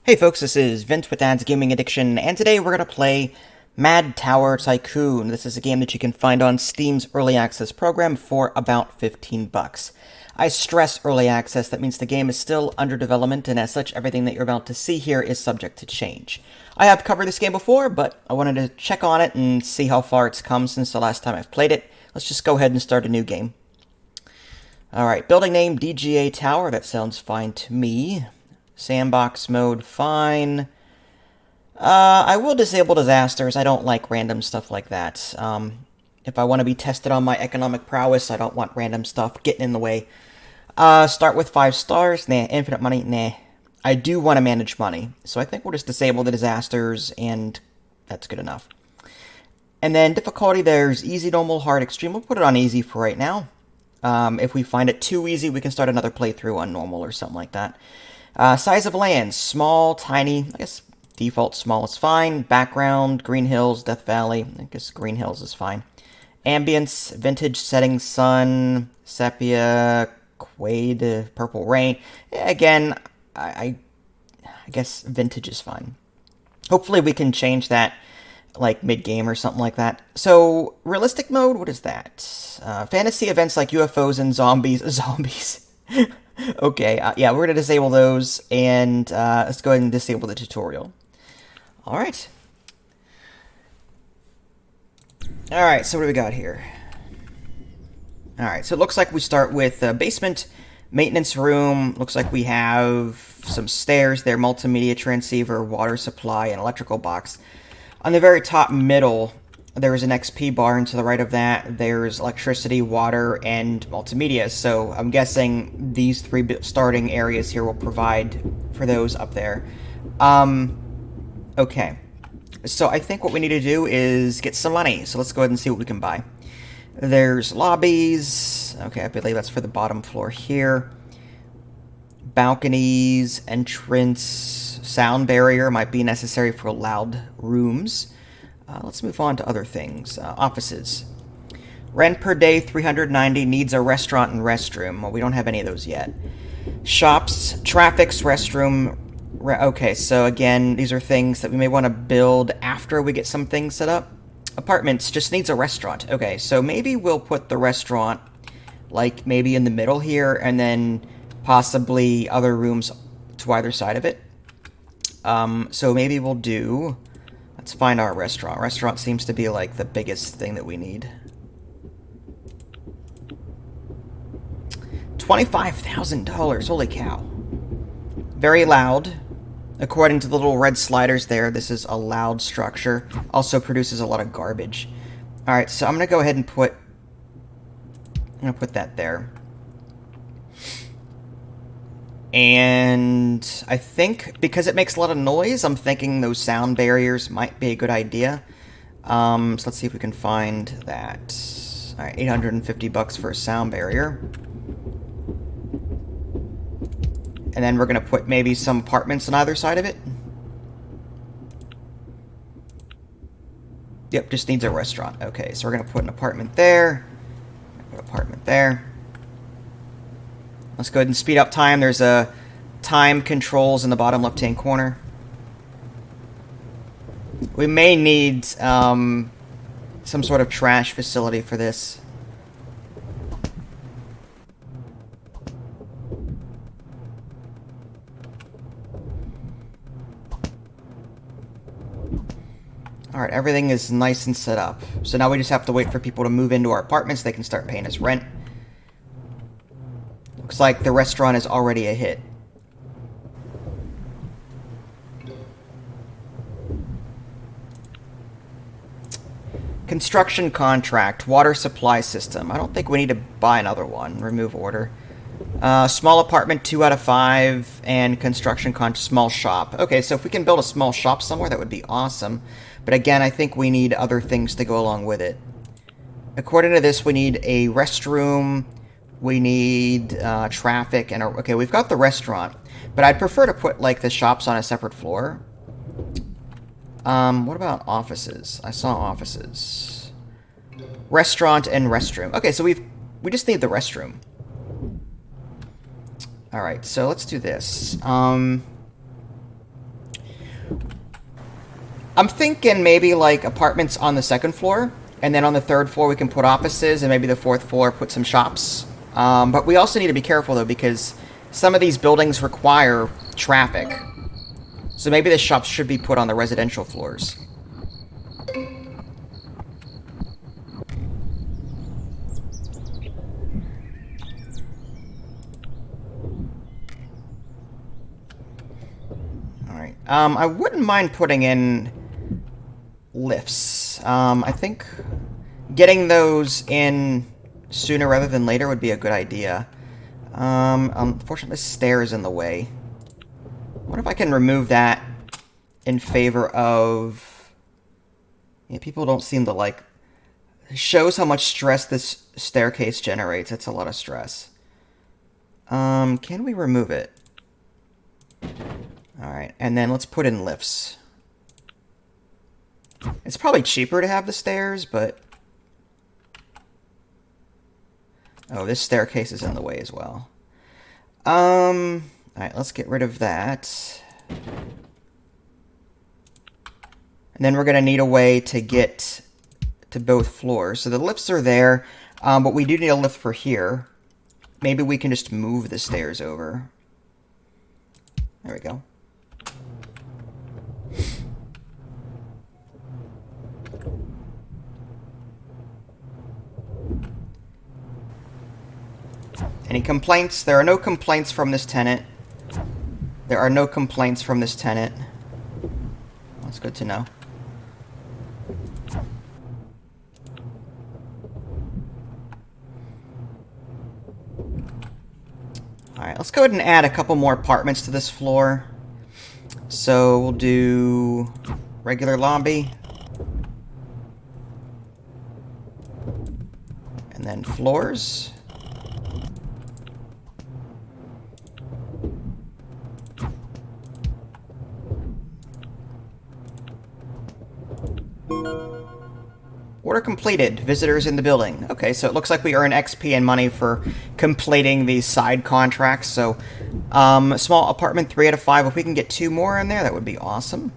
Hey folks, this is Vince with Dad's Gaming Addiction, and today we're going to play Mad Tower Tycoon. This is a game that you can find on Steam's Early Access program for about 15 bucks. I stress early access, that means the game is still under development, and as such, everything that you're about to see here is subject to change. I have covered this game before, but I wanted to check on it and see how far it's come since the last time I've played it. Let's just go ahead and start a new game. Alright, building name DGA Tower, that sounds fine to me. Sandbox mode, fine. I will disable disasters. I don't like random stuff like that. If I want to be tested on my economic prowess, I don't want random stuff getting in the way. Start with 5 stars. Nah. Infinite money. Nah. I do want to manage money, so I think we'll just disable the disasters, and that's good enough. And then difficulty, there's easy, normal, hard, extreme. We'll put it on easy for right now. If we find it too easy, we can start another playthrough on normal or something like that. Size of land, small, tiny, I guess default small is fine. Background, Green Hills, Death Valley, I guess Green Hills is fine. Ambience, vintage, setting sun, sepia, quade, purple rain. Again, I guess vintage is fine. Hopefully we can change that like mid-game or something like that. So, realistic mode, what is that? Fantasy events like UFOs and zombies. Okay, yeah, we're going to disable those, and let's go ahead and disable the tutorial. Alright. Alright, so what do we got here? Alright, so it looks like we start with basement, maintenance room. Looks like we have some stairs there, multimedia transceiver, water supply, and electrical box. On the very top middle, there is an XP bar, and to the right of that, there's electricity, water, and multimedia. So I'm guessing these 3 starting areas here will provide for those up there. Okay. So I think what we need to do is get some money. So let's go ahead and see what we can buy. There's lobbies. Okay, I believe that's for the bottom floor here. Balconies, entrance, sound barrier might be necessary for loud rooms. Let's move on to other things. Offices. Rent per day, $390. Needs a restaurant and restroom. Well, we don't have any of those yet. Shops, traffics, restroom. Okay, so again, these are things that we may want to build after we get some things set up. Apartments just needs a restaurant. Okay, so maybe we'll put the restaurant, like, maybe in the middle here, and then possibly other rooms to either side of it. So maybe we'll do... Let's find our restaurant. Restaurant seems to be like the biggest thing that we need. $25,000. Holy cow. Very loud. According to the little red sliders there, this is a loud structure. Also produces a lot of garbage. Alright, so I'm going to go ahead and put... I'm going to put that there. And I think, because it makes a lot of noise, I'm thinking those sound barriers might be a good idea. So let's see if we can find that. Alright, 850 bucks for a sound barrier. And then we're going to put maybe some apartments on either side of it. Yep, just needs a restaurant. Okay, so we're going to put an apartment there. Put an apartment there. Let's go ahead and speed up time. There's a time controls in the bottom left-hand corner. We may need some sort of trash facility for this. Alright, everything is nice and set up. So now we just have to wait for people to move into our apartments. They can start paying us rent. Looks like the restaurant is already a hit. Construction contract, water supply system. I don't think we need to buy another one. Remove order. Small apartment, 2 out of 5, and construction small shop. Okay, so if we can build a small shop somewhere, that would be awesome. But again, I think we need other things to go along with it. According to this, we need a restroom. We need traffic, and okay, we've got the restaurant, but I'd prefer to put like the shops on a separate floor. What about offices? I saw offices, restaurant and restroom. Okay, so we just need the restroom. All right, so let's do this. I'm thinking maybe like apartments on the second floor, and then on the third floor we can put offices, and maybe the fourth floor put some shops. But we also need to be careful though, because some of these buildings require traffic. So maybe the shops should be put on the residential floors. Alright. I wouldn't mind putting in lifts. I think getting those in sooner rather than later would be a good idea. Unfortunately, the stair is in the way. What if I can remove that in favor of... Yeah, people don't seem to like... It shows how much stress this staircase generates. It's a lot of stress. Can we remove it? Alright, and then let's put in lifts. It's probably cheaper to have the stairs, but... Oh, this staircase is in the way as well. Alright, let's get rid of that. And then we're going to need a way to get to both floors. So the lifts are there, but we do need a lift for here. Maybe we can just move the stairs over. There we go. Any complaints? There are no complaints from this tenant. There are no complaints from this tenant. That's good to know. Alright, let's go ahead and add a couple more apartments to this floor. So we'll do regular lobby. And then floors. Order completed. Visitors in the building. Okay, so it looks like we earn XP and money for completing these side contracts. So, small apartment 3 out of 5. If we can get 2 more in there, that would be awesome.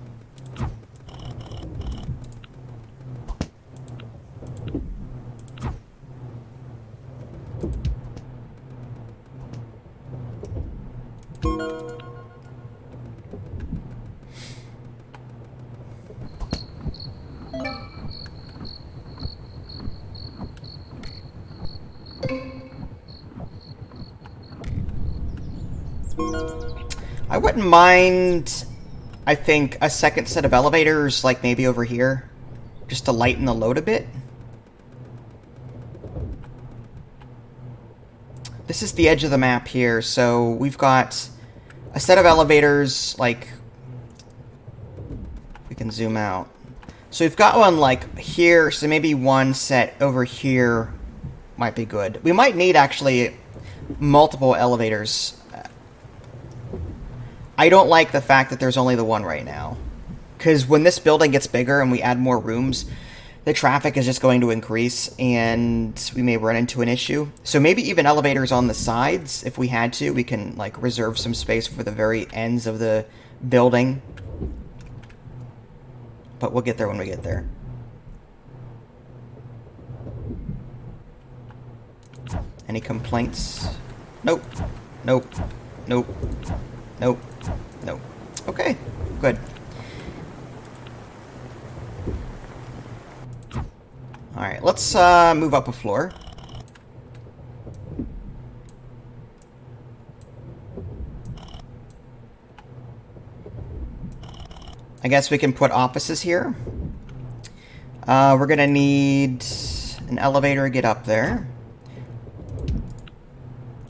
I wouldn't mind, I think, a second set of elevators, like maybe over here, just to lighten the load a bit. This is the edge of the map here, so we've got a set of elevators, like, we can zoom out. So we've got one, like, here, so maybe one set over here might be good. We might need, actually, multiple elevators. I don't like the fact that there's only the one right now. Because when this building gets bigger and we add more rooms, the traffic is just going to increase and we may run into an issue. So maybe even elevators on the sides, if we had to. We can, like, reserve some space for the very ends of the building. But we'll get there when we get there. Any complaints? Nope. Nope. Nope. Nope. Nope. Okay. Good. Alright, let's move up a floor. I guess we can put offices here. We're gonna need an elevator to get up there.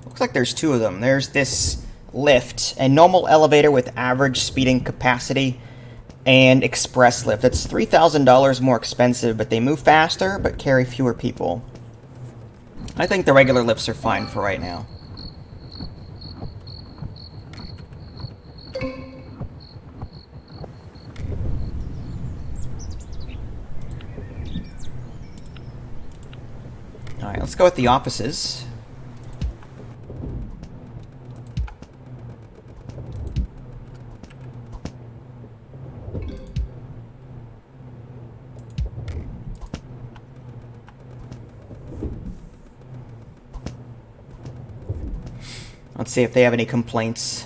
Looks like there's 2 of them. There's this lift, a normal elevator with average speeding capacity, and express lift. It's $3,000 more expensive, but they move faster, but carry fewer people. I think the regular lifts are fine for right now. Alright, let's go with the offices. Let's see if they have any complaints.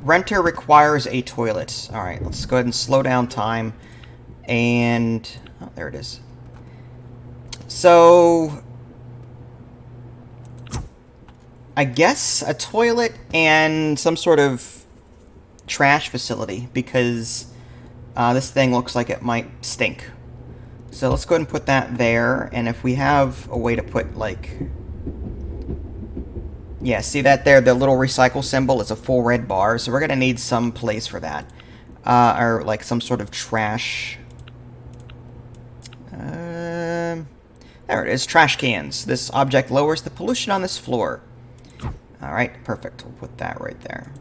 Renter requires a toilet. Alright, let's go ahead and slow down time. And... oh, there it is. So... I guess a toilet and some sort of trash facility, because this thing looks like it might stink. So let's go ahead and put that there, and if we have a way to put, like... yeah, see that there? The little recycle symbol is a full red bar, so we're going to need some place for that. Or, like, some sort of trash... there it is, trash cans. This object lowers the pollution on this floor. Alright, perfect. We'll put that right there.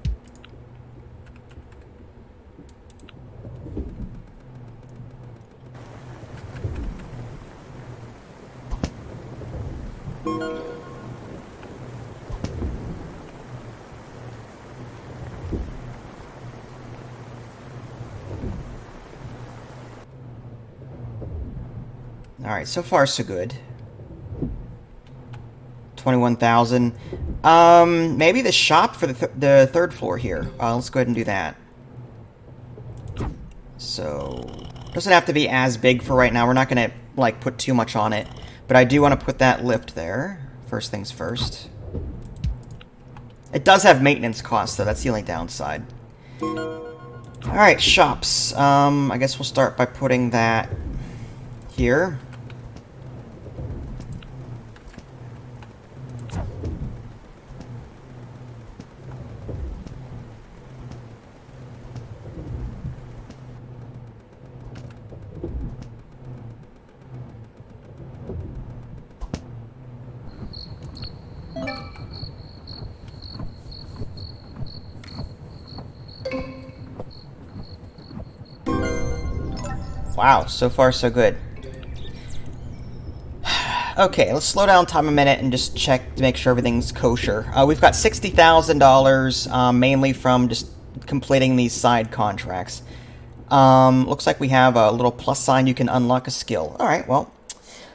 Alright, so far so good. 21,000. Maybe the shop for the third floor here. Let's go ahead and do that. So, doesn't have to be as big for right now. We're not going to, like, put too much on it. But I do want to put that lift there. First things first. It does have maintenance costs, though. That's the only downside. Alright, shops. I guess we'll start by putting that here. Wow, so far so good. Okay, let's slow down time a minute and just check to make sure everything's kosher. We've got $60,000, mainly from just completing these side contracts. Looks like we have a little plus sign. You can unlock a skill. Alright, well.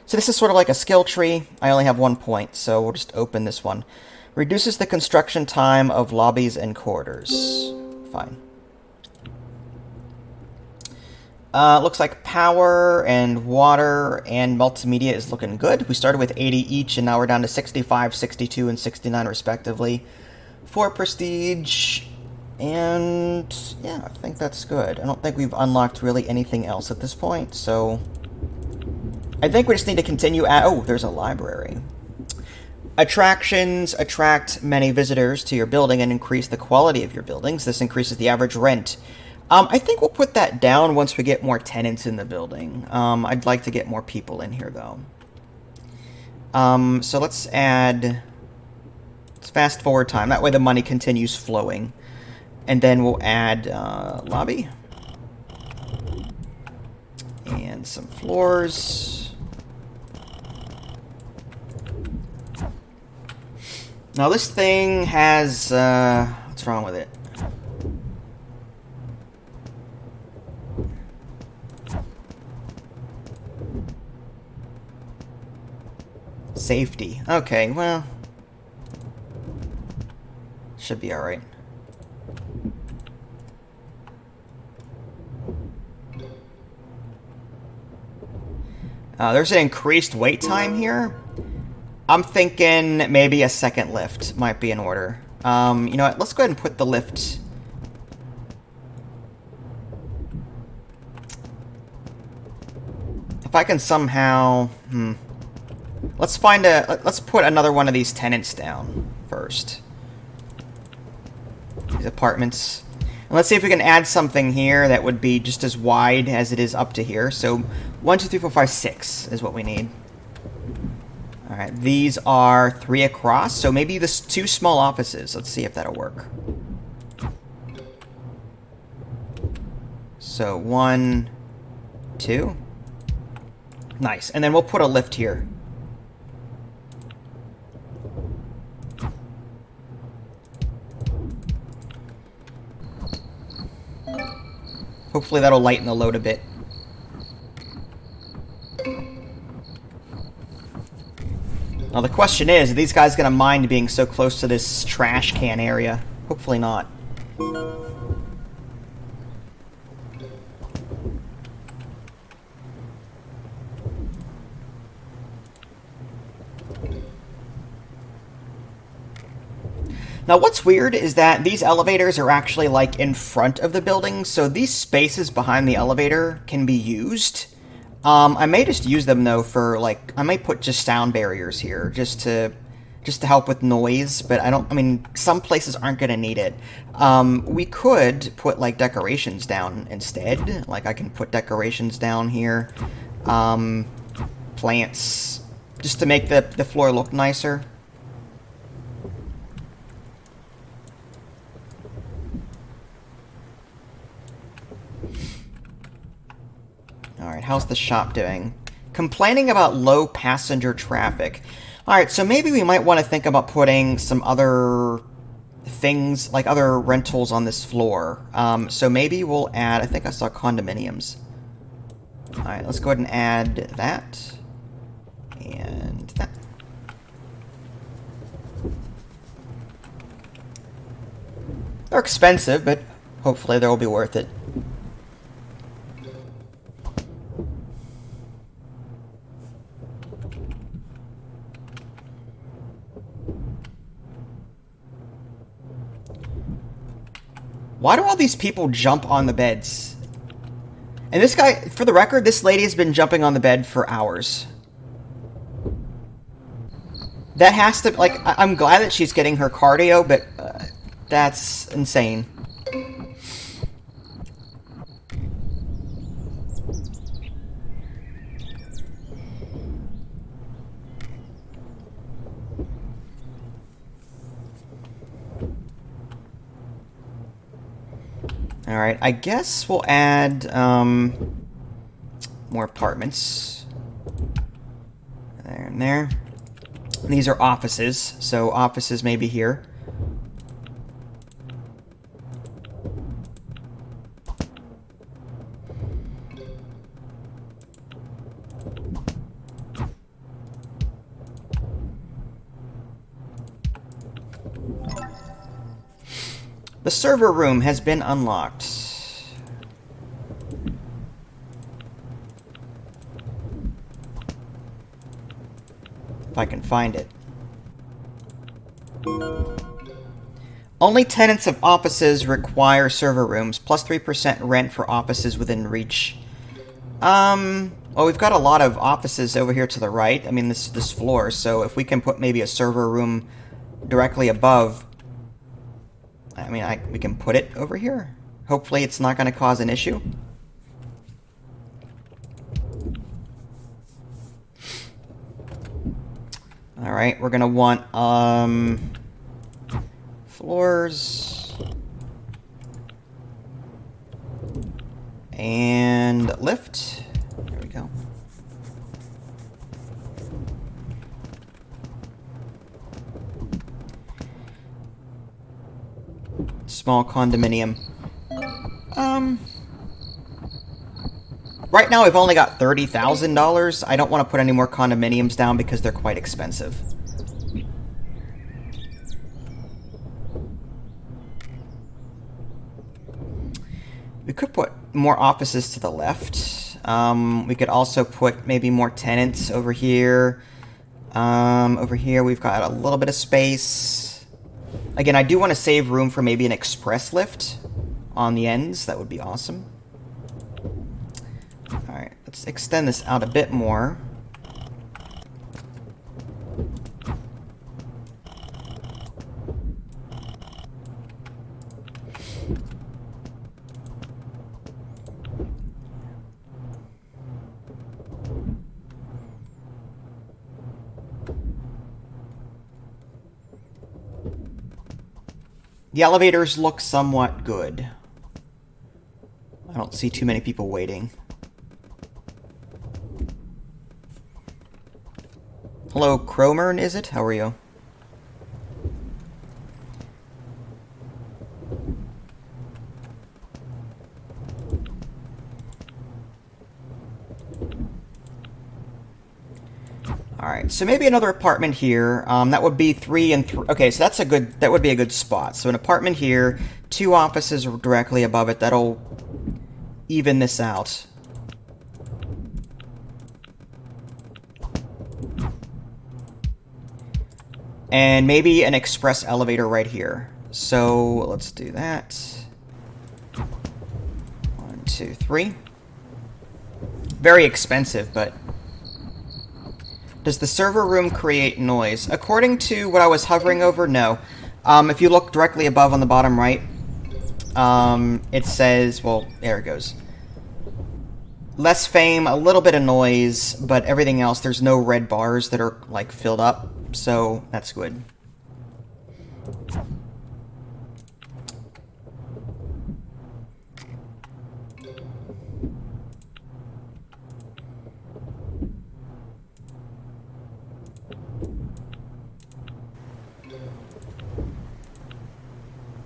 So this is sort of like a skill tree. I only have 1 point, so we'll just open this one. Reduces the construction time of lobbies and corridors. Fine. Looks like power and water and multimedia is looking good. We started with 80 each, and now we're down to 65, 62, and 69 respectively. 4 prestige, and yeah, I think that's good. I don't think we've unlocked really anything else at this point, so I think we just need to continue at... oh, there's a library. Attractions attract many visitors to your building and increase the quality of your buildings. This increases the average rent. I think we'll put that down once we get more tenants in the building. I'd like to get more people in here, though. So let's add... let's fast forward time. That way the money continues flowing. And then we'll add lobby. And some floors. Now this thing has... what's wrong with it? Safety. Okay, well... should be alright. There's an increased wait time here. I'm thinking maybe a second lift might be in order. You know what? Let's go ahead and put the lift... if I can somehow... let's find a... let's put another one of these tenants down first. These apartments. And let's see if we can add something here that would be just as wide as it is up to here. So 1, 2, 3, 4, 5, 6 is what we need. Alright, these are 3 across, so maybe this 2 small offices. Let's see if that'll work. So 1, 2. Nice. And then we'll put a lift here. Hopefully that'll lighten the load a bit. Now the question is, are these guys gonna mind being so close to this trash can area? Hopefully not. Now what's weird is that these elevators are actually like in front of the building, so these spaces behind the elevator can be used. I may just use them though for like, I might put just sound barriers here just to help with noise, but I mean, some places aren't going to need it. We could put like decorations down instead. Like I can put decorations down here. Plants, just to make the floor look nicer. Alright, how's the shop doing? Complaining about low passenger traffic. Alright, so maybe we might want to think about putting some other things, like other rentals on this floor. So maybe we'll add, I think I saw condominiums. Alright, let's go ahead and add that. And that. They're expensive, but hopefully they'll be worth it. Why do all these people jump on the beds? And this guy, for the record, this lady has been jumping on the bed for hours. That has to, like, I'm glad that she's getting her cardio, but that's insane. Alright, I guess we'll add more apartments. There and there. And these are offices, so offices may be here. The server room has been unlocked. If I can find it. Only tenants of offices require server rooms, plus 3% rent for offices within reach. Well, we've got a lot of offices over here to the right. I mean, this floor, so if we can put maybe a server room directly above, I mean, we can put it over here. Hopefully it's not going to cause an issue. Alright, we're going to want, floors. And lift. There we go. Small condominium. Right now I've only got $30,000. I don't want to put any more condominiums down because they're quite expensive. We could put more offices to the left. We could also put maybe more tenants over here. Over here we've got a little bit of space. Again, I do want to save room for maybe an express lift on the ends. That would be awesome. Alright, let's extend this out a bit more. The elevators look somewhat good. I don't see too many people waiting. Hello, Cromern, is it? How are you? Alright, so maybe another apartment here. That would be 3 and 3. Okay, so that would be a good spot. So an apartment here, 2 offices directly above it. That'll even this out. And maybe an express elevator right here. So let's do that. 1, 2, 3. Very expensive, but... Does the server room create noise? According to what I was hovering over, no. If you look directly above on the bottom right, it says, well, there it goes. Less fame, a little bit of noise, but everything else, there's no red bars that are, like, filled up, so that's good.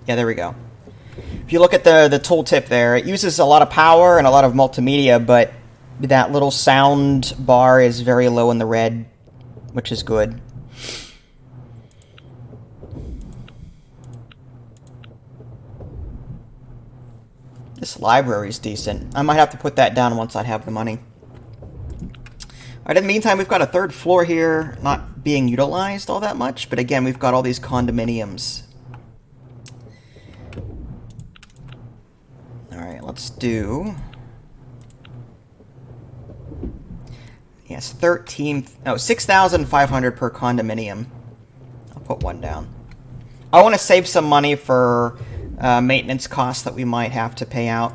Yeah, there we go. If you look at the tooltip there, it uses a lot of power and a lot of multimedia, but that little sound bar is very low in the red, which is good. This library is decent. I might have to put that down once I have the money. Alright, in the meantime, we've got a 3rd floor here, not being utilized all that much, but again, we've got all these condominiums. Alright, let's do... Yes, 6,500 per condominium. I'll put 1 down. I want to save some money for maintenance costs that we might have to pay out.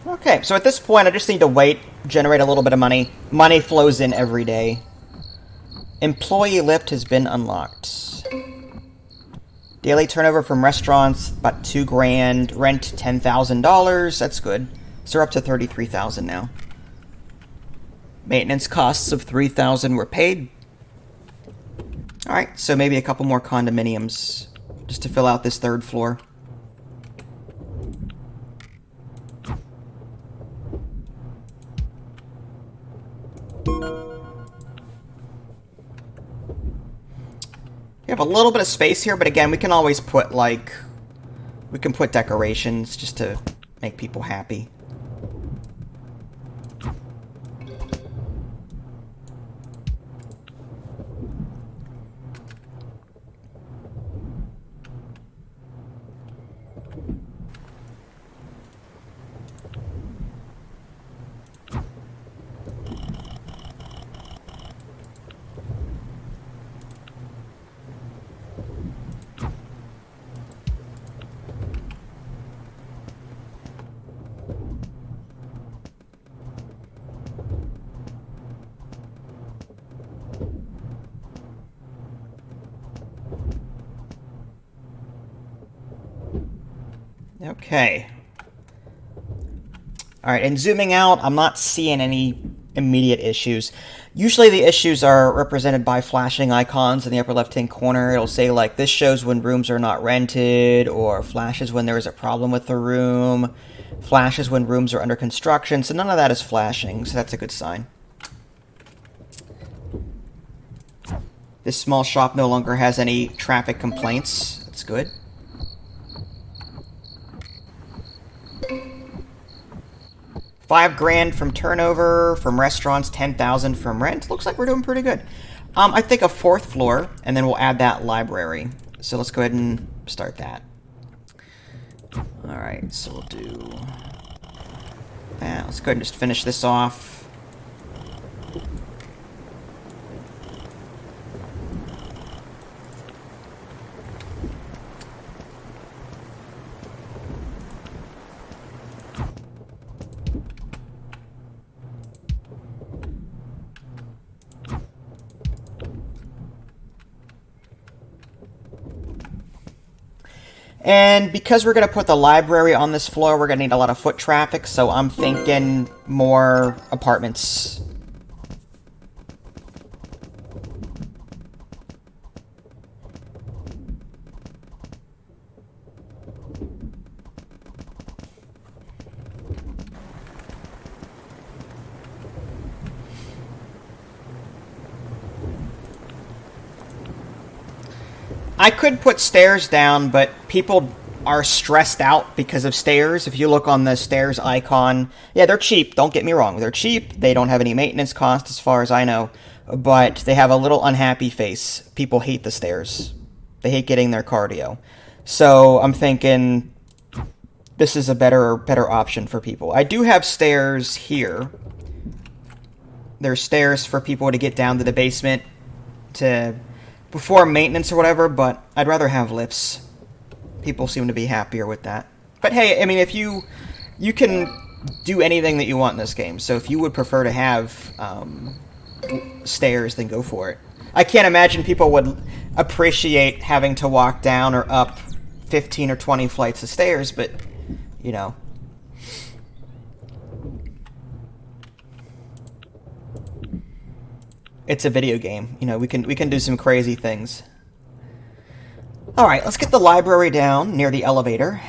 Okay, so at this point, I just need to wait, generate a little bit of money. Money flows in every day. Employee lift has been unlocked. Daily turnover from restaurants, about $2 grand. Rent, $10,000. That's good. So we're up to $33,000 now. Maintenance costs of $3,000 were paid. Alright, so maybe a couple more condominiums just to fill out this 3rd floor. We have a little bit of space here, but again, we can always put, like... We can put decorations just to make people happy. Okay. Alright, and zooming out, I'm not seeing any immediate issues. Usually the issues are represented by flashing icons in the upper left-hand corner. It'll say, like, this shows when rooms are not rented, or flashes when there is a problem with the room, flashes when rooms are under construction. So none of that is flashing, so that's a good sign. This small shop no longer has any traffic complaints. That's good. $5 grand from turnover, from restaurants, $10,000 from rent. Looks like we're doing pretty good. I think a 4th floor, and then we'll add that library. So let's go ahead and start that. Alright, so we'll do that. Let's go ahead and just finish this off. And because we're going to put the library on this floor, we're going to need a lot of foot traffic, so I'm thinking more apartments. I could put stairs down, but people are stressed out because of stairs. If you look on the stairs icon, yeah, they're cheap. Don't get me wrong. They're cheap. They don't have any maintenance cost as far as I know, but they have a little unhappy face. People hate the stairs. They hate getting their cardio. So I'm thinking this is a better option for people. I do have stairs here. There's stairs for people to get down to the basement to before maintenance or whatever, but I'd rather have lifts. People seem to be happier with that. But hey, I mean, if you can do anything that you want in this game, so if you would prefer to have stairs, then go for it. I can't imagine people would appreciate having to walk down or up 15 or 20 flights of stairs, but, you know. It's a video game. You know, we can do some crazy things. Alright, let's get the library down near the elevator.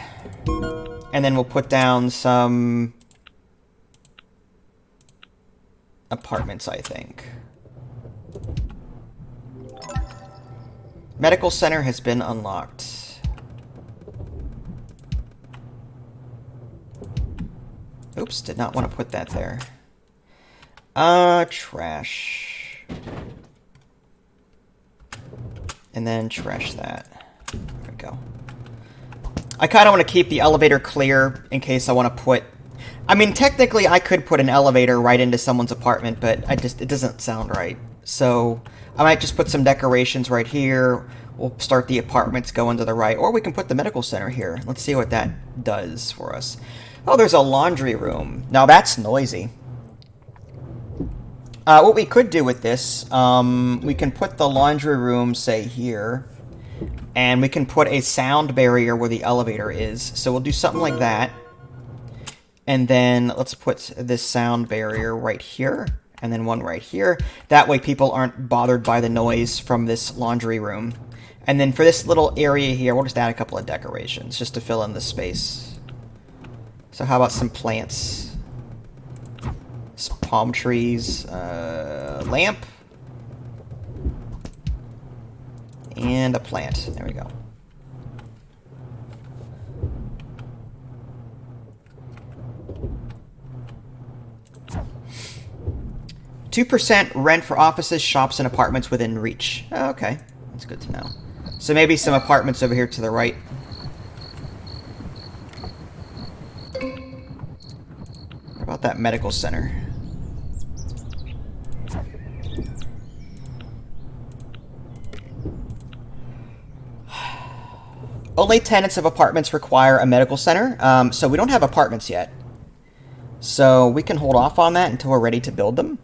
And then we'll put down some apartments, I think. Medical center has been unlocked. Oops, did not want to put that there. Trash. And then trash that. There we go. I kind of want to keep the elevator clear in case I want to put... I mean, technically I could put an elevator right into someone's apartment, but it doesn't sound right. So I might just put some decorations right here. We'll start the apartments going to the right. Or we can put the medical center here. Let's see what that does for us. Oh, there's a laundry room. Now that's noisy. What we could do with this, we can put the laundry room, say, here. And we can put a sound barrier where the elevator is. So we'll do something like that. And then let's put this sound barrier right here. And then one right here. That way people aren't bothered by the noise from this laundry room. And then for this little area here, we'll just add a couple of decorations just to fill in the space. So how about some plants? Some palm trees, lamp, and a plant. There we go. %, rent for offices, shops, and apartments within reach. Oh, okay, that's good to know. So maybe some apartments over here to the right. What about that medical center? Only tenants of apartments require a medical center, so we don't have apartments yet. So we can hold off on that until we're ready to build them.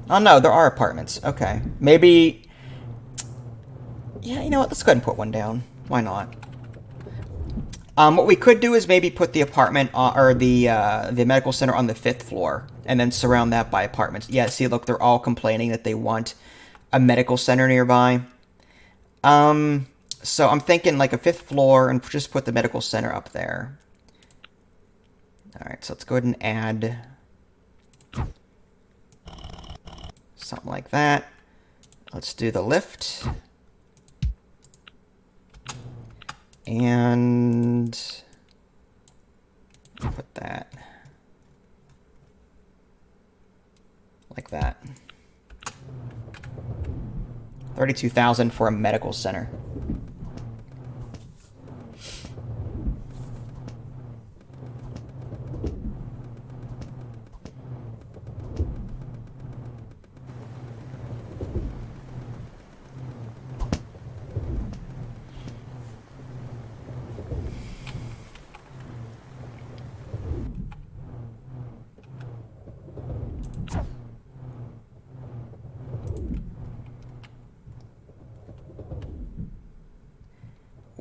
Oh no, there are apartments. Okay. Maybe... Yeah, you know what? Let's go ahead and put one down. Why not? What we could do is maybe put the apartment, or the medical center on the 5th floor, and then surround that by apartments. Yeah, see, look, they're all complaining that they want a medical center nearby. So I'm thinking like a 5th floor, and just put the medical center up there. Alright, so let's go ahead and add something like that. Let's do the lift. And put that like that. 32,000 for a medical center.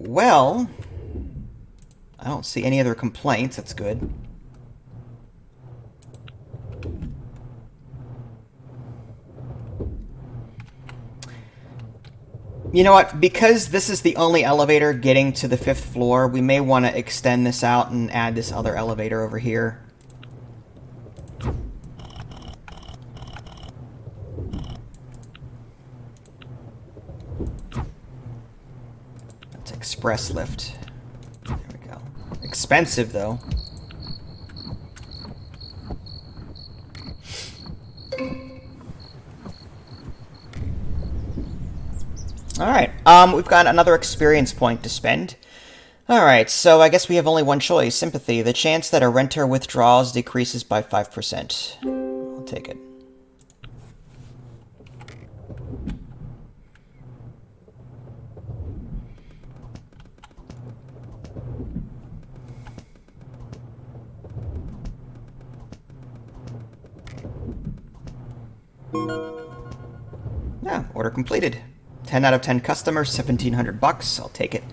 Well, I don't see any other complaints. That's good. You know what? Because this is the only elevator getting to the 5th floor, we may want to extend this out and add this other elevator over here. That's express lift. There we go. Expensive, though. Alright, we've got another experience point to spend. Alright, so I guess we have only one choice. Sympathy. The chance that a renter withdraws decreases by 5%. I'll take it. Yeah, order completed. 10 out of 10 customers, $1,700. I'll take it.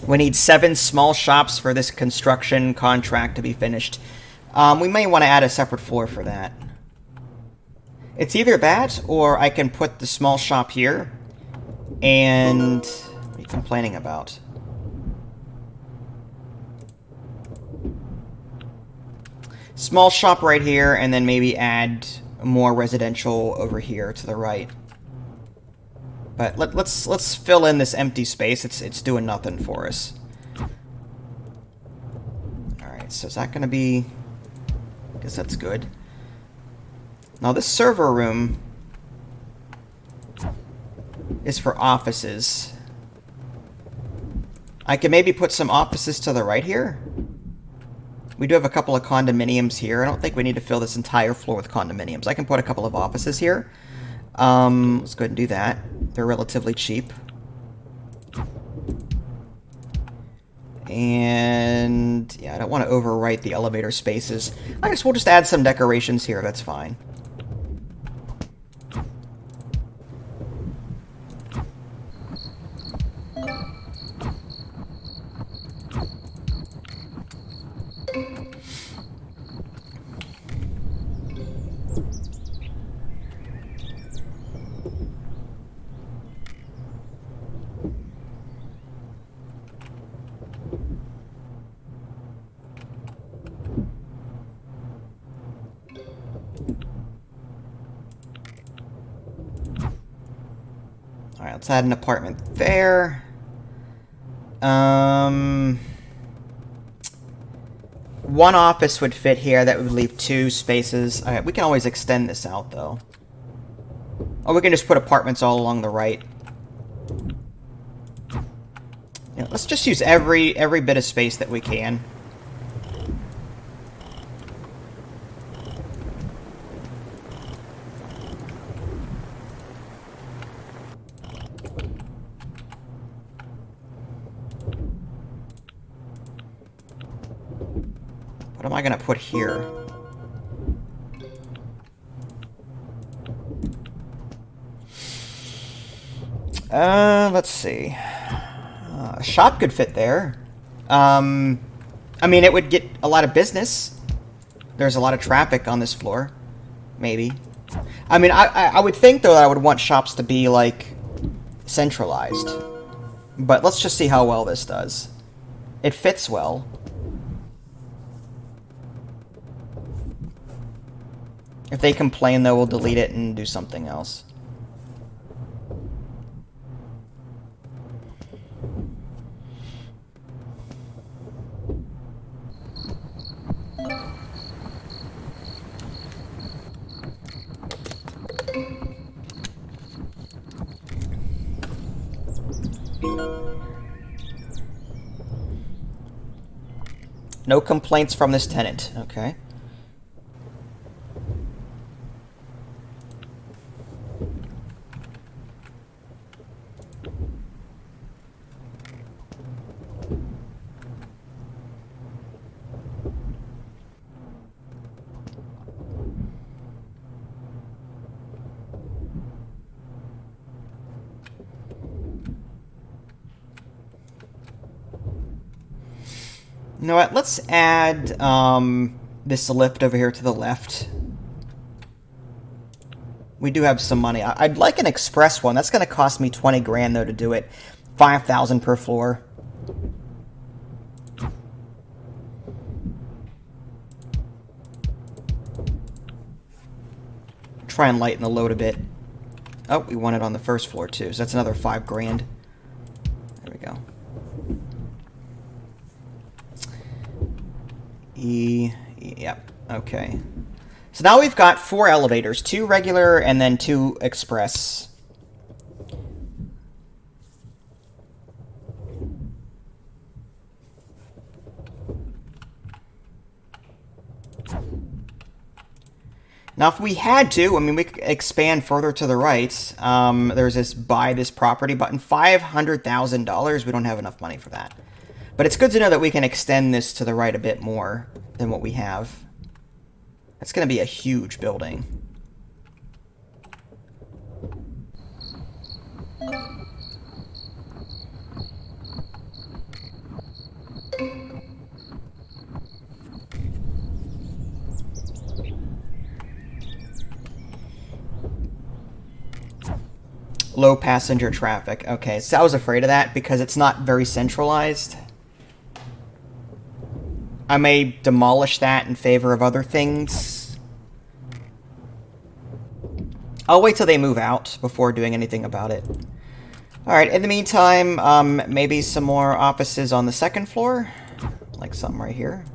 We need 7 small shops for this construction contract to be finished. We may want to add a separate floor for that. It's either that, or I can put the small shop here. And what are you complaining about? Small shop right here, and then maybe add more residential over here to the right. But let's fill in this empty space. It's doing nothing for us. All right, so is that going to be? I guess that's good. Now this server room is for offices. I can maybe put some offices to the right here. We do have a couple of condominiums here. I don't think we need to fill this entire floor with condominiums. I can put a couple of offices here. Let's go ahead and do that. They're relatively cheap. And yeah, I don't want to overwrite the elevator spaces. I guess we'll just add some decorations here. That's fine. Alright, let's add an apartment there. One office would fit here. That would leave 2 spaces. Alright, we can always extend this out, though. Or we can just put apartments all along the right. Yeah, let's just use every bit of space that we can. What am I going to put here? Let's see. A shop could fit there. I mean, it would get a lot of business. There's a lot of traffic on this floor. Maybe. I mean, I would think, though, that I would want shops to be, like, centralized. But let's just see how well this does. It fits well. If they complain, though, we'll delete it and do something else. No complaints from this tenant. Okay. You know what? Let's add this lift over here to the left. We do have some money. I'd like an express one. That's going to cost me 20 grand though to do it. 5,000 per floor. Try and lighten the load a bit. Oh, we want it on the first floor too, so that's another 5 grand. There we go. Yep, okay. So now we've got 4 elevators, 2 regular and then 2 express. Now, if we had to, I mean, we could expand further to the right. There's this buy this property button, $500,000. We don't have enough money for that. But it's good to know that we can extend this to the right a bit more than what we have. That's going to be a huge building. Low passenger traffic. Okay, so I was afraid of that because it's not very centralized. I may demolish that in favor of other things. I'll wait till they move out before doing anything about it. Alright, in the meantime, maybe some more offices on the second floor. Like something right here.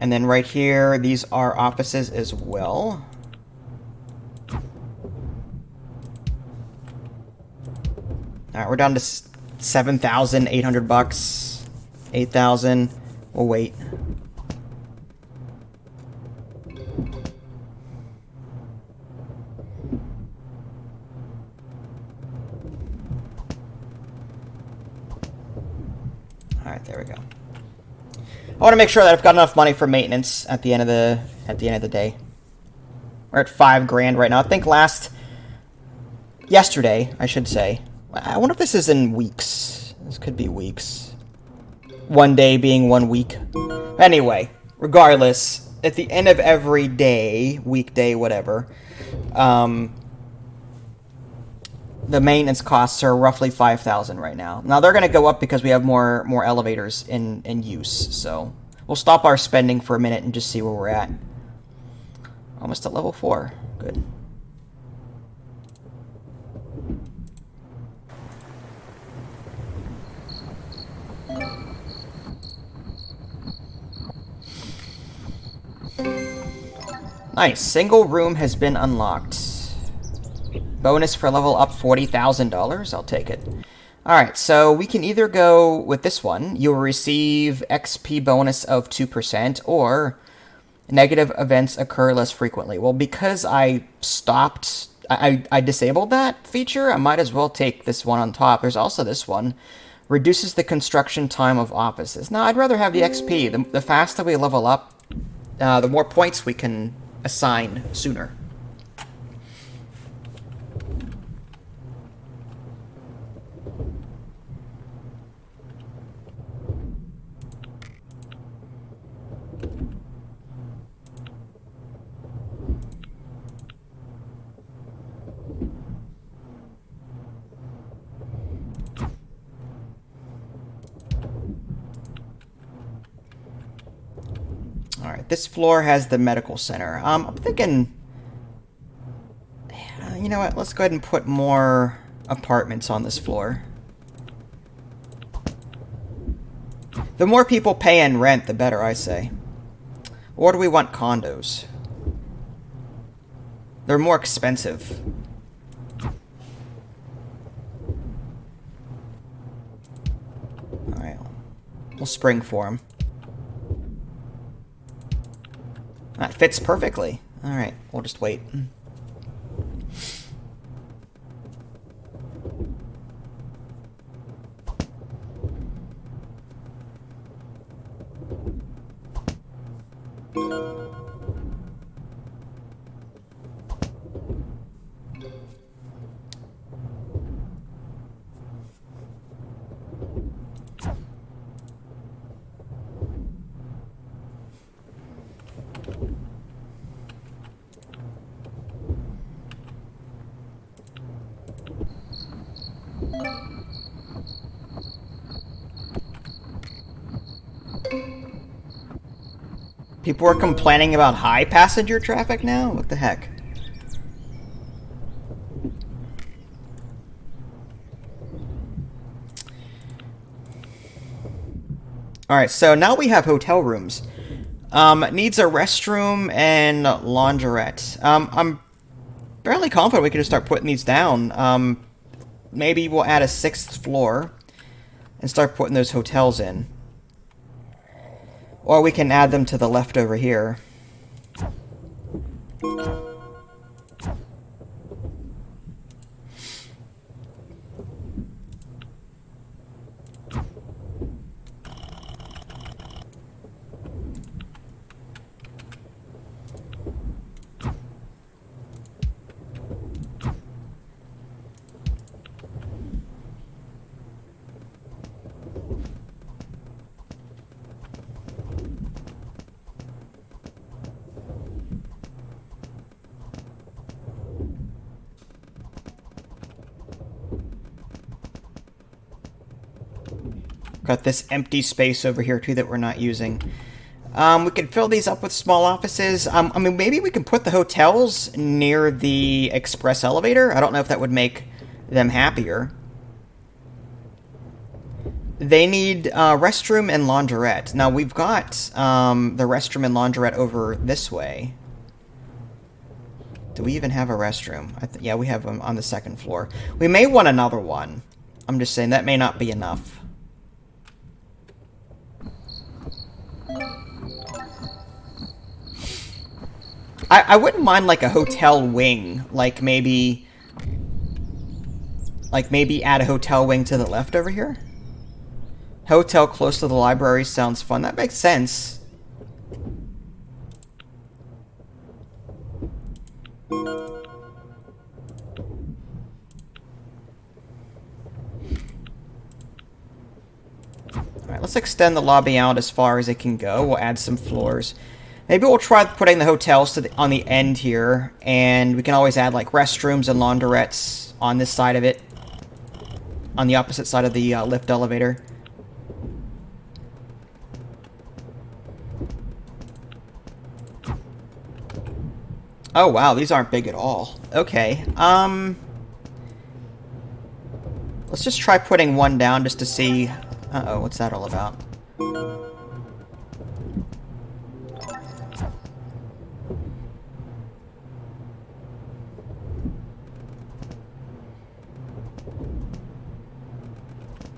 And then right here, these are offices as well. Alright, we're down to 7,800 bucks. 8,000. We'll wait. Alright, there we go. I want to make sure that I've got enough money for maintenance at the end of the day. We're at 5 grand right now. I think yesterday, I should say. I wonder if this is in weeks. This could be weeks. One day being 1 week. Anyway, regardless, at the end of every day, weekday, whatever, the maintenance costs are roughly 5,000 right now. Now they're going to go up because we have more elevators in use. So we'll stop our spending for a minute and just see where we're at. Almost at level 4. Good. Nice. Single room has been unlocked. Bonus for level up $40,000. I'll take it. Alright, so we can either go with this one. You'll receive XP bonus of 2%, or negative events occur less frequently. Well, because I disabled that feature, I might as well take this one on top. There's also this one. Reduces the construction time of offices. Now, I'd rather have the XP. The faster we level up, the more points we can assign sooner. Alright, this floor has the medical center. I'm thinking, you know what, let's go ahead and put more apartments on this floor. The more people pay in rent, the better, I say. Or do we want condos? They're more expensive. Alright, we'll spring for them. That fits perfectly. Alright, we'll just wait. People are complaining about high passenger traffic now? What the heck? Alright, so now we have hotel rooms. Needs a restroom and laundrette. I'm fairly confident we can just start putting these down. Maybe we'll add a 6th floor and start putting those hotels in. Or we can add them to the left over here. Got this empty space over here, too, that we're not using. We can fill these up with small offices. I mean, maybe we can put the hotels near the express elevator. I don't know if that would make them happier. They need restroom and laundrette. Now, we've got the restroom and laundrette over this way. Do we even have a restroom? Yeah, we have them on the 2nd floor. We may want another one. I'm just saying that may not be enough. I wouldn't mind like a hotel wing, like maybe add a hotel wing to the left over here. Hotel close to the library sounds fun. That makes sense. Alright, let's extend the lobby out as far as it can go. We'll add some floors. Maybe we'll try putting the hotels on the end here, and we can always add like restrooms and laundrettes on this side of it, on the opposite side of the lift elevator. Oh wow, these aren't big at all. Okay, let's just try putting one down just to see. Uh-oh, what's that all about?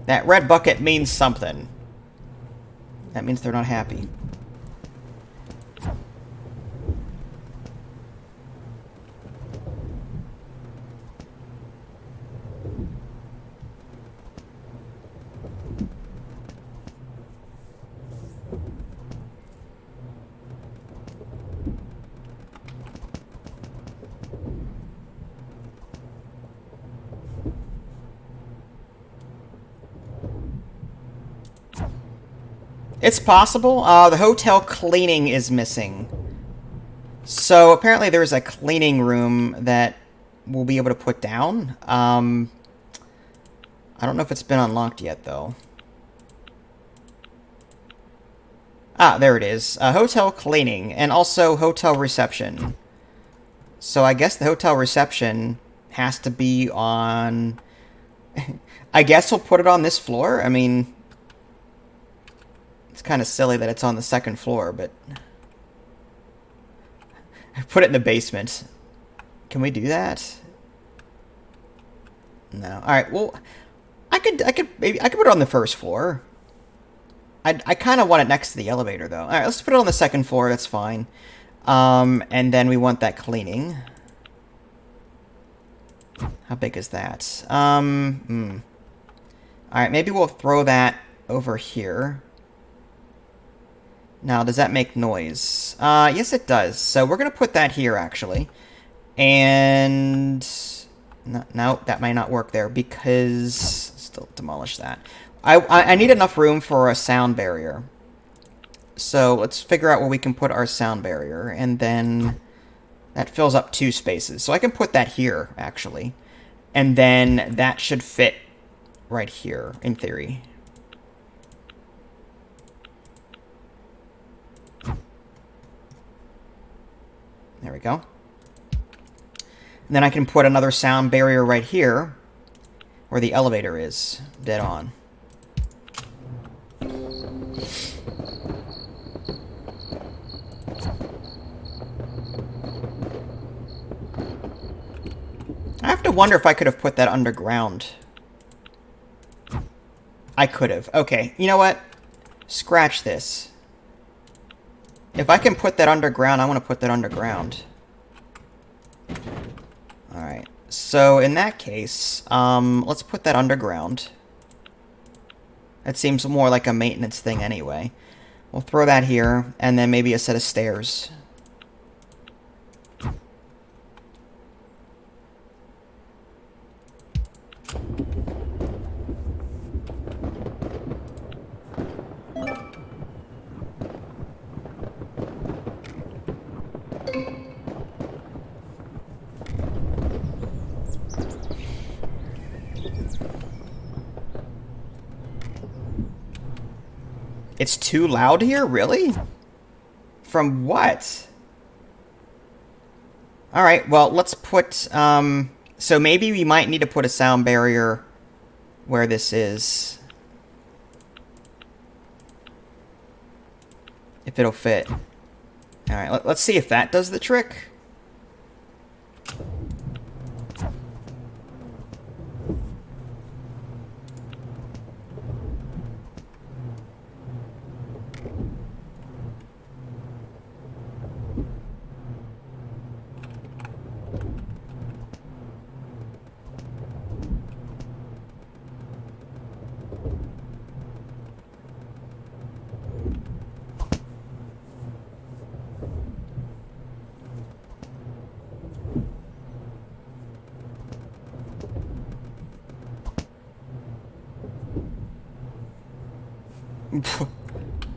That red bucket means something. That means they're not happy. It's possible. The hotel cleaning is missing. So apparently there's a cleaning room that we'll be able to put down. I don't know if it's been unlocked yet, though. Ah, there it is. Hotel cleaning, and also hotel reception. So I guess the hotel reception has to be on... I guess we'll put it on this floor. I mean... It's kind of silly that it's on the 2nd floor, but... I put it in the basement. Can we do that? No. Alright, well... I could put it on the 1st floor. I kind of want it next to the elevator, though. Alright, let's put it on the 2nd floor, that's fine. And then we want that cleaning. How big is that? Alright, maybe we'll throw that over here. Now, does that make noise? Yes, it does. So we're going to put that here, actually. And... No, that might not work there, because... Still demolish that. I need enough room for a sound barrier. So let's figure out where we can put our sound barrier, and then... That fills up 2 spaces. So I can put that here, actually. And then that should fit right here, in theory. There we go. And then I can put another sound barrier right here, where the elevator is, dead on. I have to wonder if I could have put that underground. I could have. Okay, you know what? Scratch this. If I can put that underground, I want to put that underground. Alright, so in that case, let's put that underground. That seems more like a maintenance thing anyway. We'll throw that here, and then maybe a set of stairs. It's too loud here? Really? From what? Alright, well, let's put, so maybe we might need to put a sound barrier where this is. If it'll fit. Alright, let's see if that does the trick.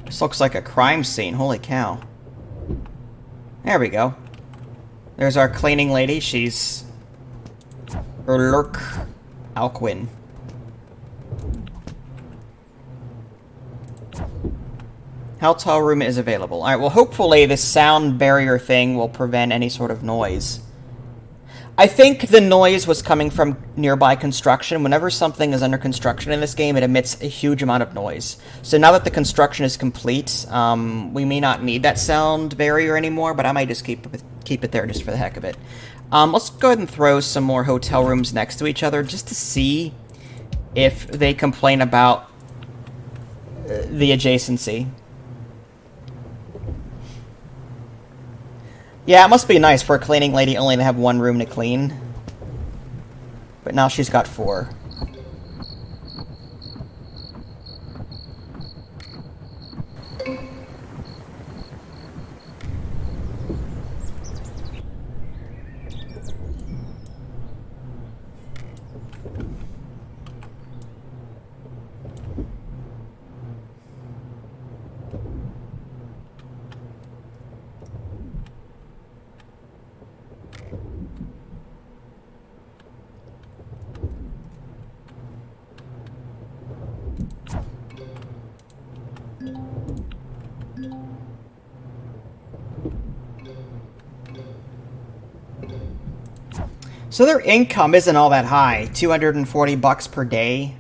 This looks like a crime scene. Holy cow. There we go. There's our cleaning lady. She's Lurk Alquin. Hotel room is available. Alright, well hopefully this sound barrier thing will prevent any sort of noise. I think the noise was coming from nearby construction. Whenever something is under construction in this game, it emits a huge amount of noise. So now that the construction is complete, we may not need that sound barrier anymore, but I might just keep it there just for the heck of it. Let's go ahead and throw some more hotel rooms next to each other just to see if they complain about the adjacency. Yeah, it must be nice for a cleaning lady only to have one room to clean. But now she's got 4. So their income isn't all that high, $240 per day.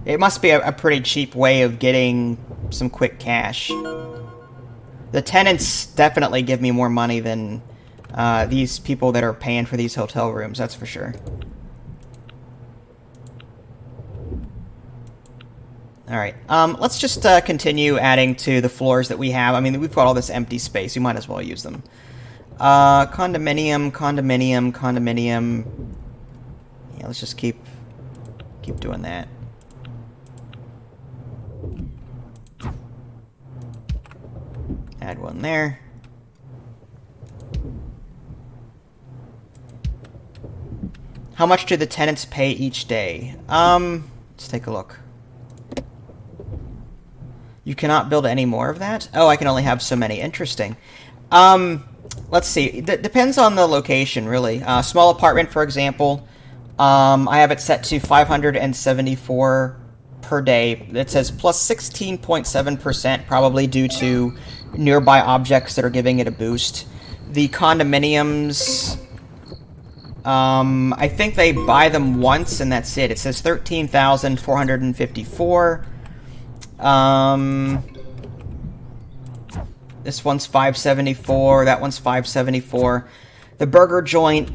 It must be a pretty cheap way of getting some quick cash. The tenants definitely give me more money than these people that are paying for these hotel rooms, that's for sure. Alright, let's just continue adding to the floors that we have. I mean, we've got all this empty space, we might as well use them. Condominium. Yeah, let's just keep doing that. Add one there. How much do the tenants pay each day? Let's take a look. You cannot build any more of that? Oh, I can only have so many. Interesting. Let's see. Depends on the location, really. Small apartment, for example, I have it set to 574 per day. It says plus 16.7%, probably due to nearby objects that are giving it a boost. The condominiums, I think they buy them once and that's it. It says 13,454. This one's 574. That one's 574. The burger joint,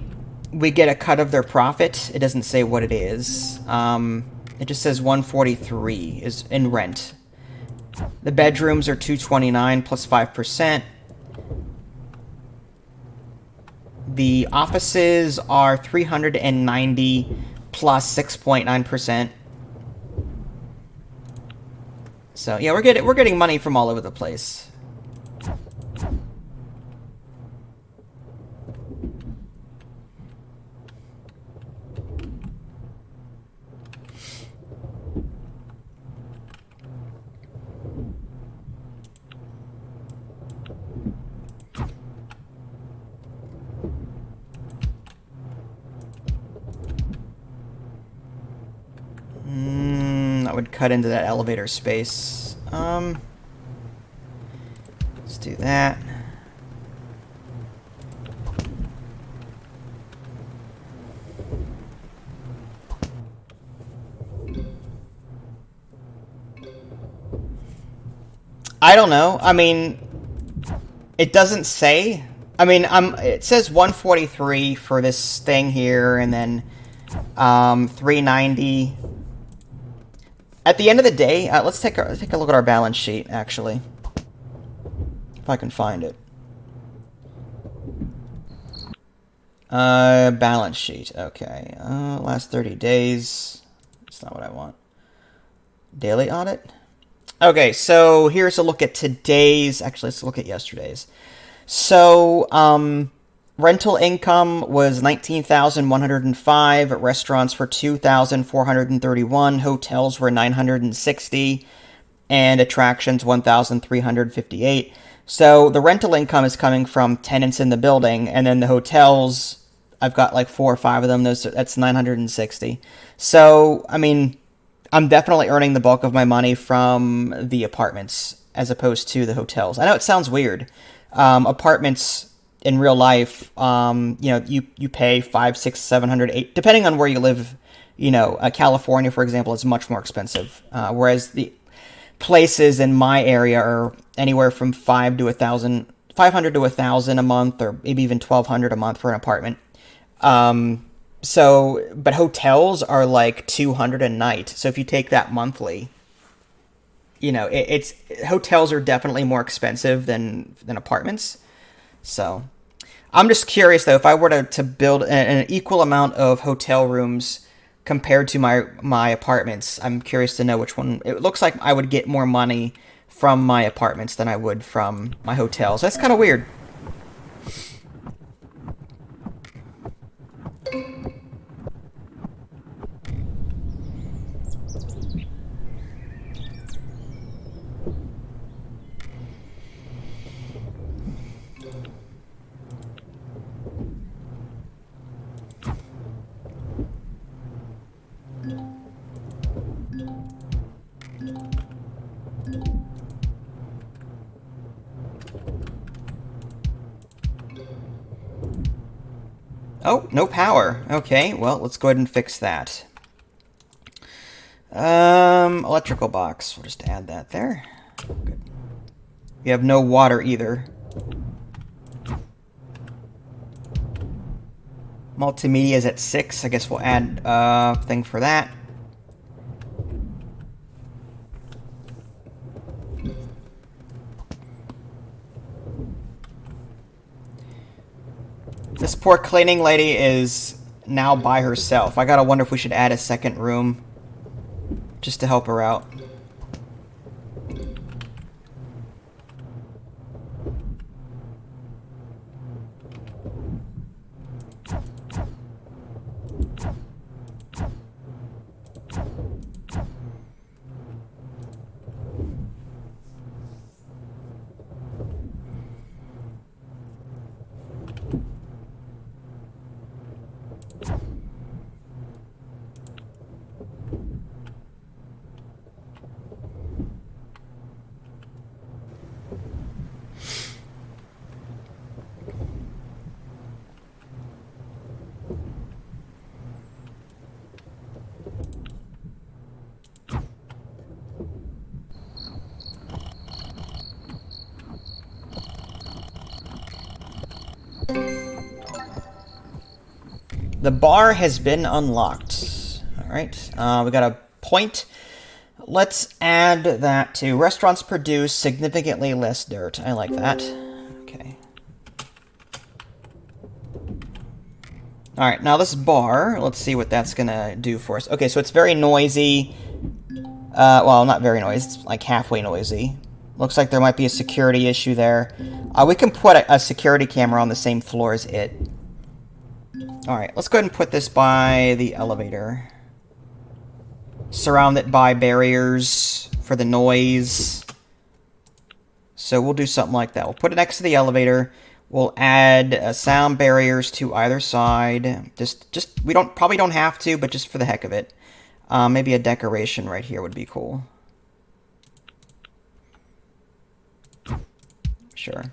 we get a cut of their profit. It doesn't say what it is. It just says 143 is in rent. The bedrooms are 229 plus 5%. The offices are 390 plus 6.9%. So yeah, we're getting money from all over the place. That would cut into that elevator space. Let's do that. I don't know. I mean, it doesn't say. I mean, it says 143 for this thing here, and then 390. At the end of the day, let's take a look at our balance sheet, actually. If I can find it. Balance sheet. Okay. Last 30 days. That's not what I want. Daily audit? Okay, so here's a look at today's. Actually, let's look at yesterday's. So, rental income was 19,105. Restaurants were 2,431. Hotels were 960. And attractions 1,358. So the rental income is coming from tenants in the building, and then the hotels, I've got like 4 or 5 of them. That's 960. So, I mean, I'm definitely earning the bulk of my money from the apartments as opposed to the hotels. I know it sounds weird. Apartments in real life, you pay 500, 600, 700, 800, depending on where you live. California, for example, is much more expensive, whereas the places in my area are anywhere from 500 to 1,000 a month, or maybe even 1,200 a month for an apartment. But hotels are like 200 a night. So if you take that monthly, hotels are definitely more expensive than apartments. So I'm just curious though, if I were to build an equal amount of hotel rooms compared to my apartments, I'm curious to know which one. It looks like I would get more money from my apartments than I would from my hotels. That's kind of weird. Oh, no power. Okay, well, let's go ahead and fix that. Electrical box. We'll just add that there. Good. We have no water either. Multimedia is at 6. I guess we'll add a thing for that. This poor cleaning lady is now by herself. I gotta wonder if we should add a second room just to help her out. The bar has been unlocked. All right, we got a point. Let's add that to restaurants produce significantly less dirt. I like that. Okay. All right, now this bar, let's see what that's gonna do for us. Okay, so it's very noisy. Well, not very noisy, it's like halfway noisy. Looks like there might be a security issue there. We can put a security camera on the same floor as it. Alright, let's go ahead and put this by the elevator. Surround it by barriers for the noise. So we'll do something like that. We'll put it next to the elevator. We'll add sound barriers to either side. We probably don't have to, but just for the heck of it. Maybe a decoration right here would be cool. Sure.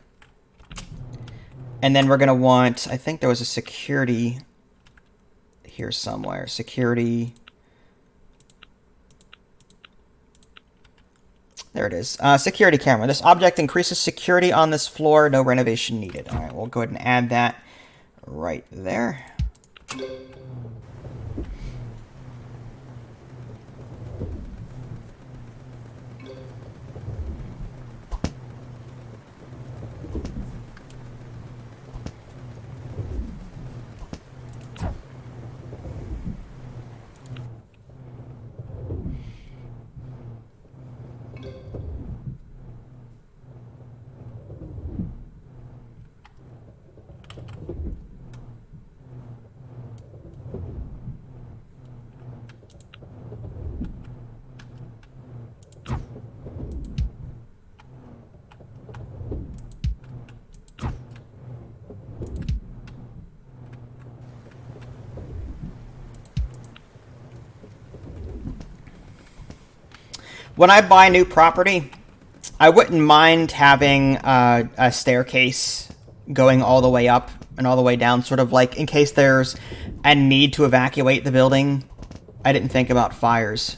And then we're going to want, I think there was a security here somewhere. Security. There it is. Security camera. This object increases security on this floor. No renovation needed. All right, we'll go ahead and add that right there. When I buy new property, I wouldn't mind having a staircase going all the way up and all the way down, sort of like in case there's a need to evacuate the building. I didn't think about fires.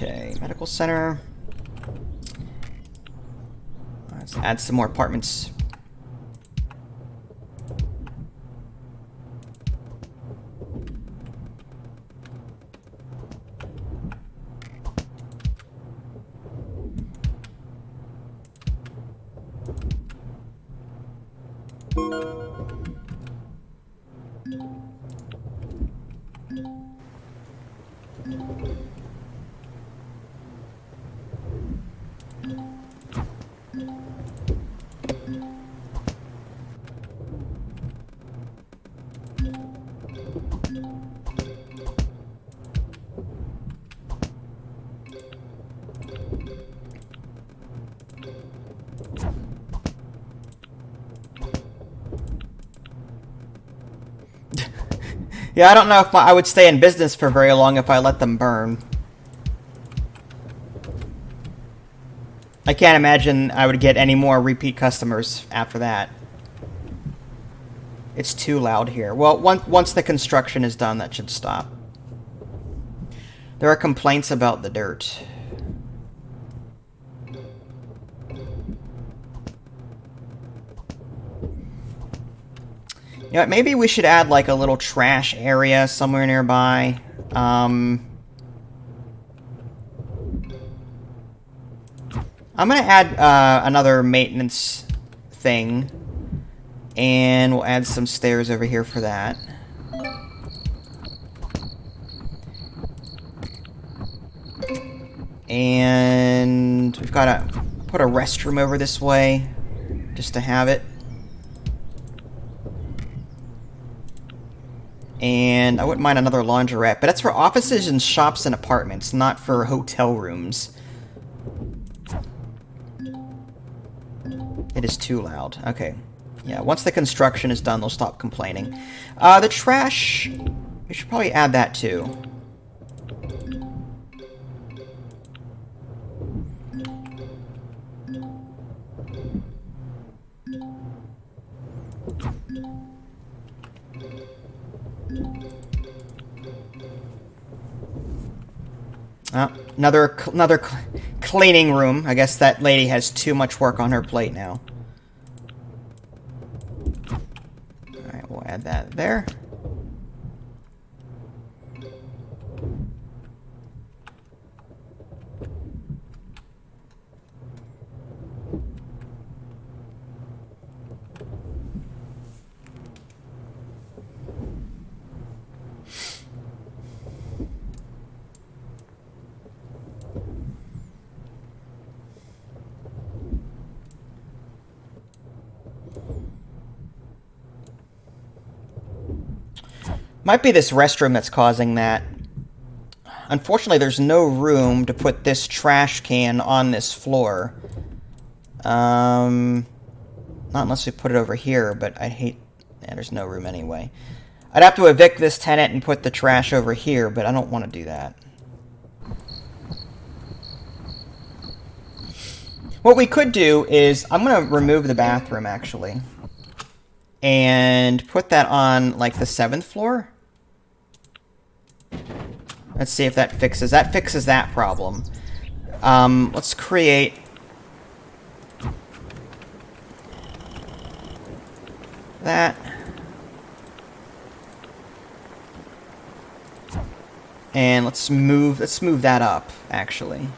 Okay, medical center. Let's add some more apartments. Yeah, I don't know if I would stay in business for very long if I let them burn. I can't imagine I would get any more repeat customers after that. It's too loud here. Well, once the construction is done, that should stop. There are complaints about the dirt. You know, maybe we should add like a little trash area somewhere nearby. I'm gonna add another maintenance thing, and we'll add some stairs over here for that. And we've got to put a restroom over this way, just to have it. And I wouldn't mind another laundrette, but that's for offices and shops and apartments, not for hotel rooms. It is too loud. Okay. Yeah, once the construction is done, they'll stop complaining. The trash, we should probably add that too. Another cleaning room. I guess that lady has too much work on her plate now. Alright, we'll add that there. Might be this restroom that's causing that. Unfortunately, there's no room to put this trash can on this floor. Not unless we put it over here, but I hate... Yeah, there's no room anyway. I'd have to evict this tenant and put the trash over here, but I don't want to do that. What we could do is... I'm going to remove the bathroom, actually. And put that on, like, the 7th floor. Let's see if that fixes that problem. Let's create that. And let's move that up, actually.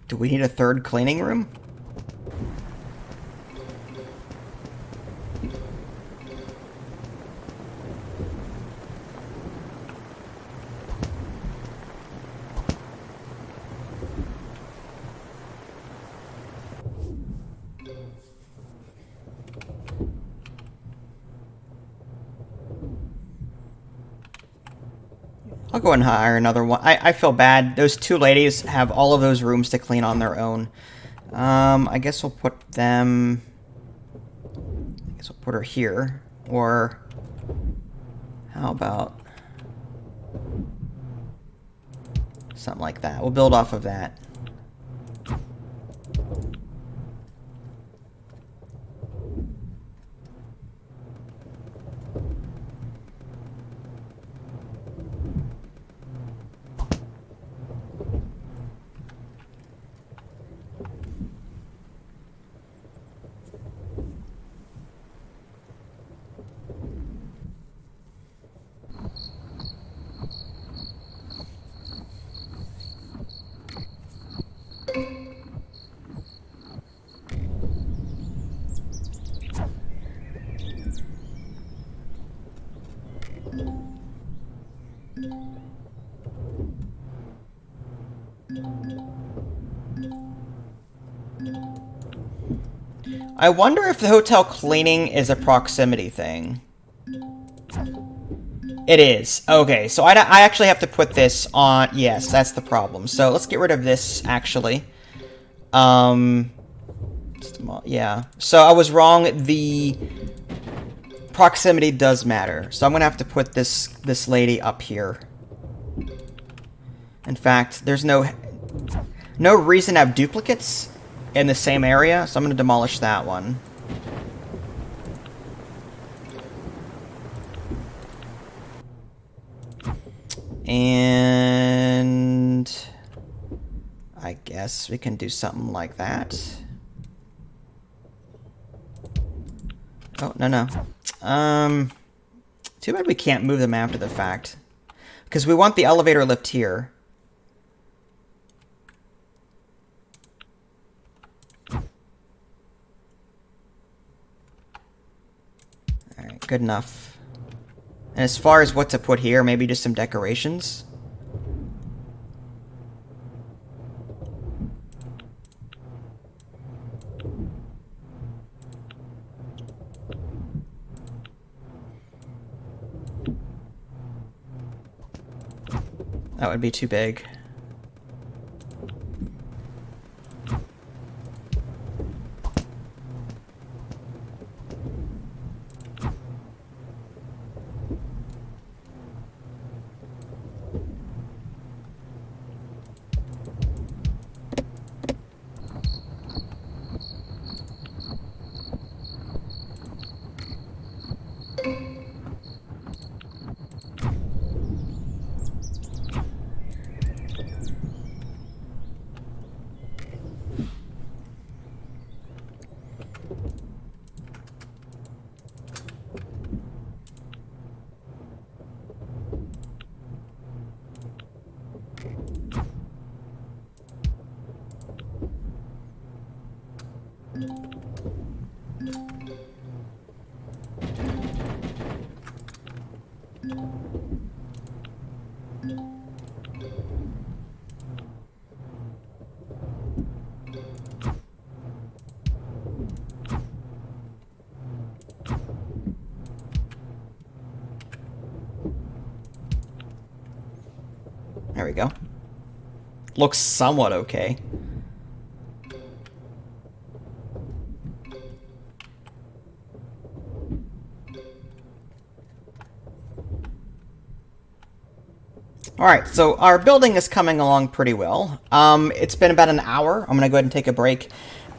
Do we need a 3rd cleaning room? I'll go and hire another one. I feel bad. Those 2 ladies have all of those rooms to clean on their own. I guess we'll put them... I guess we'll put her here. Or... how about... something like that. We'll build off of that. I wonder if the hotel cleaning is a proximity thing. It is. Okay, so I actually have to put this on... Yes, that's the problem. So let's get rid of this, actually. Yeah. So I was wrong. The proximity does matter. So I'm going to have to put this lady up here. In fact, there's no reason to have duplicates in the same area, so I'm going to demolish that one. And I guess we can do something like that. Oh, no. Too bad we can't move them after the fact. Because we want the elevator lift here. Alright, good enough. And as far as what to put here, maybe just some decorations. That would be too big. There we go. Looks somewhat okay. Alright, so our building is coming along pretty well. It's been about an hour. I'm going to go ahead and take a break.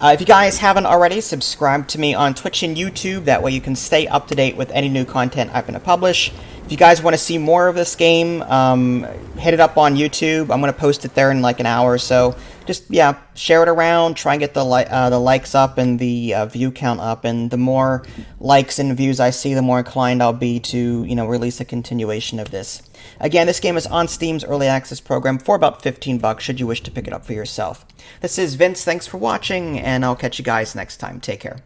If you guys haven't already, subscribe to me on Twitch and YouTube. That way you can stay up to date with any new content I'm going to publish. If you guys want to see more of this game, hit it up on YouTube. I'm going to post it there in like an hour or so. Just, yeah, share it around. Try and get the likes up and the view count up. And the more likes and views I see, the more inclined I'll be to, release a continuation of this. Again, this game is on Steam's Early Access program for about 15 bucks should you wish to pick it up for yourself. This is Vince. Thanks for watching, and I'll catch you guys next time. Take care.